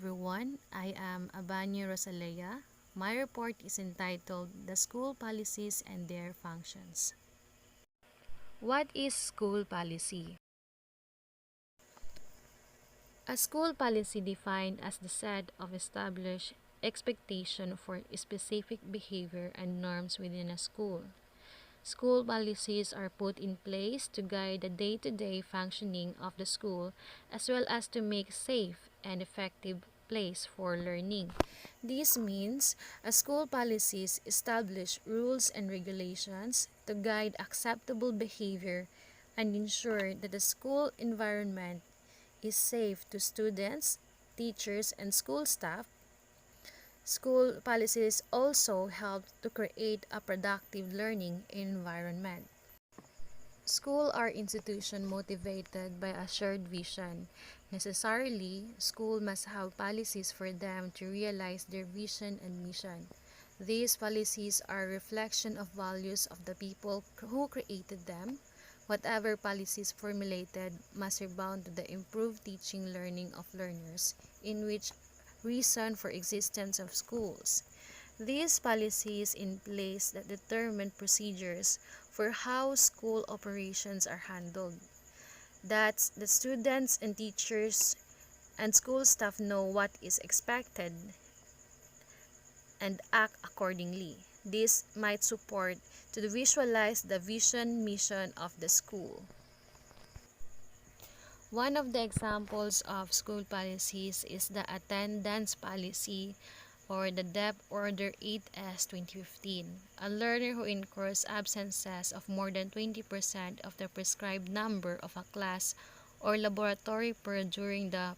everyone. I am Abanyo Rosalea. My report is entitled The School Policies and Their Functions. What is school policy? A school policy defined as the set of established expectation for specific behavior and norms within a school. School policies are put in place to guide the day-to-day functioning of the school as well as to make safe and effective place for learning. This means a school policies establish rules and regulations to guide acceptable behavior and ensure that the school environment is safe to students, teachers, and school staff. School policies also help to create a productive learning environment. Schools are institutions motivated by a shared vision. Necessarily, school must have policies for them to realize their vision and mission. These policies are a reflection of values of the people who created them. Whatever policies formulated must rebound to the improved teaching learning of learners, in which reason for existence of schools. These policies in place that determine procedures for how school operations are handled. That the students and teachers and school staff know what is expected and act accordingly. This might support to visualize the vision mission of the school. One of the examples of school policies is the attendance policy or the DEP Order 8S 2015. A learner who incurs absences of more than 20% of the prescribed number of a class or laboratory period during the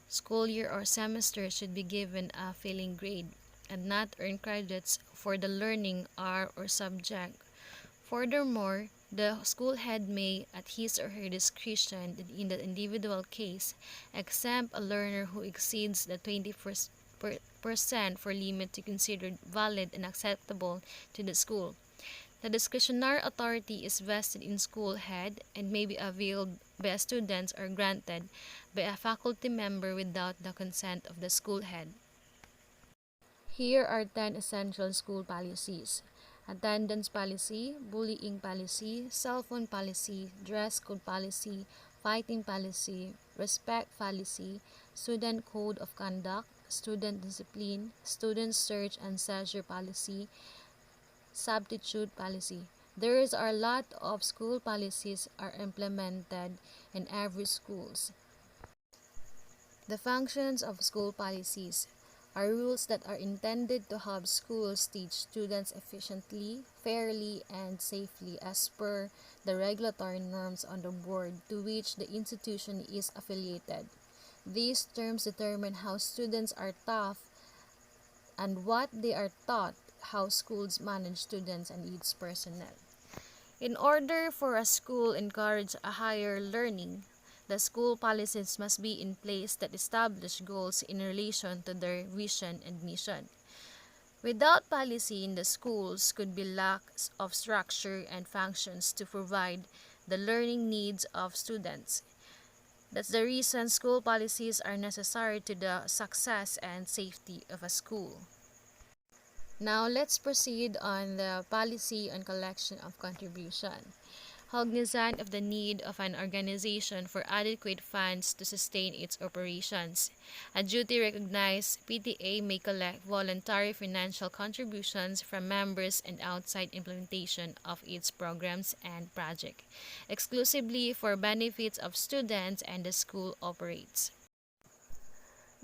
school year or semester should be given a failing grade and not earn credits for the learning hour or subject. Furthermore, the school head may, at his or her discretion in the individual case, exempt a learner who exceeds the 20% for limit to consider valid and acceptable to the school. The discretionary authority is vested in school head and may be availed by students or granted by a faculty member without the consent of the school head. Here are 10 essential school policies: attendance policy, bullying policy, cell phone policy, dress code policy, fighting policy, respect policy, student code of conduct, student discipline, student search and seizure policy, substitute policy. There is a lot of school policies are implemented in every schools. The functions of school policies are rules that are intended to help schools teach students efficiently, fairly, and safely as per the regulatory norms on the board to which the institution is affiliated. These terms determine how students are taught and what they are taught, how schools manage students and its personnel. In order for a school to encourage a higher learning, the school policies must be in place that establish goals in relation to their vision and mission. Without policy in the schools could be lack of structure and functions to provide the learning needs of students. That's the reason school policies are necessary to the success and safety of a school. Now let's proceed on the policy on collection of contribution. Cognizant of the need of an organization for adequate funds to sustain its operations, a duty recognized PTA may collect voluntary financial contributions from members and outside implementation of its programs and project, exclusively for benefits of students and the school operates.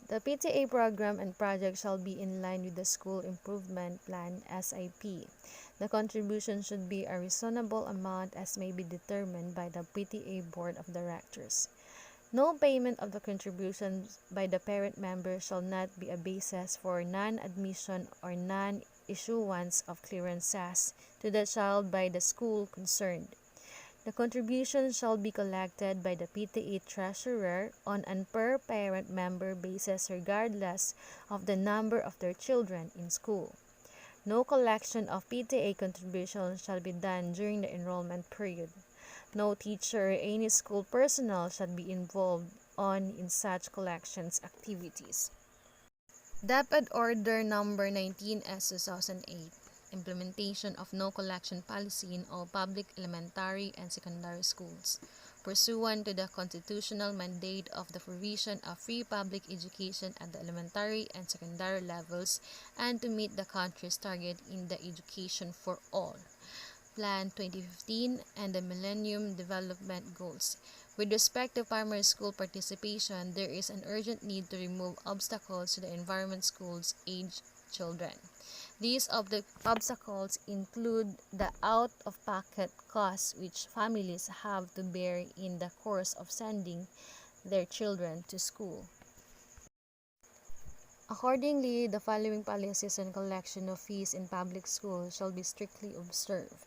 The PTA program and project shall be in line with the School Improvement Plan (SIP). The contribution should be a reasonable amount as may be determined by the PTA Board of Directors. No payment of the contributions by the parent member shall not be a basis for non-admission or non-issuance of clearances to the child by the school concerned. The contribution shall be collected by the PTA treasurer on a per-parent member basis regardless of the number of their children in school. No collection of PTA contributions shall be done during the enrollment period. No teacher or any school personnel shall be involved on in such collections activities. DepEd Order Number 19S 2008, Implementation of No Collection Policy in all public elementary and secondary schools, pursuant to the constitutional mandate of the provision of free public education at the elementary and secondary levels and to meet the country's target in the Education for All Plan 2015 and the Millennium Development Goals. With respect to primary school participation, there is an urgent need to remove obstacles to the environment schools age children. These obstacles include the out-of-pocket costs which families have to bear in the course of sending their children to school. Accordingly, the following policies on collection of fees in public schools shall be strictly observed.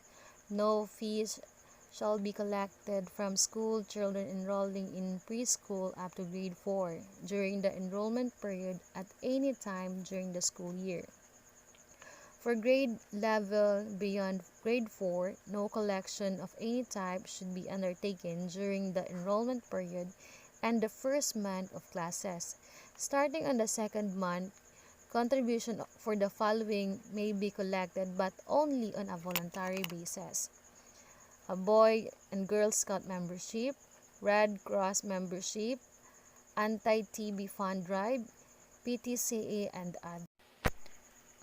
No fees shall be collected from school children enrolling in preschool up to grade 4 during the enrollment period at any time during the school year. For grade level beyond grade 4, no collection of any type should be undertaken during the enrollment period and the first month of classes. Starting on the second month, contribution for the following may be collected but only on a voluntary basis: a Boy and Girl Scout membership, Red Cross membership, Anti-TB Fund Drive, PTCA, and others.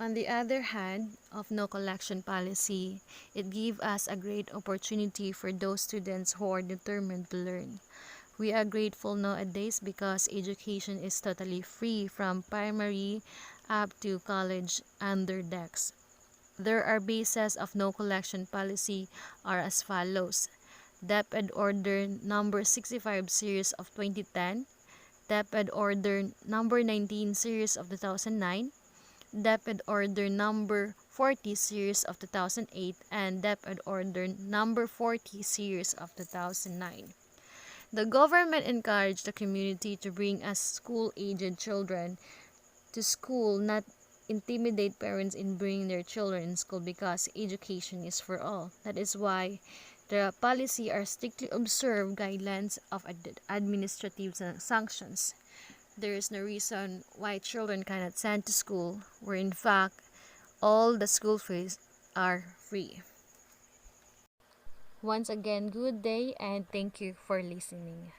On the other hand, of no collection policy, it gives us a great opportunity for those students who are determined to learn. We are grateful nowadays because education is totally free from primary up to college under decks. There are bases of no collection policy are as follows: DepEd Order Number 65 Series of 2010, DepEd Order Number 19 Series of 2009, DepEd Order Number 40 Series of 2008, and DepEd Order Number 40 Series of 2009. The government encouraged the community to bring as school-aged children to school, not intimidate parents in bringing their children in school, because education is for all. That is why the policy are strictly observe guidelines of administrative sanctions. There is no reason why children cannot send to school, where in fact all the school fees are free. Once again, good day and thank you for listening.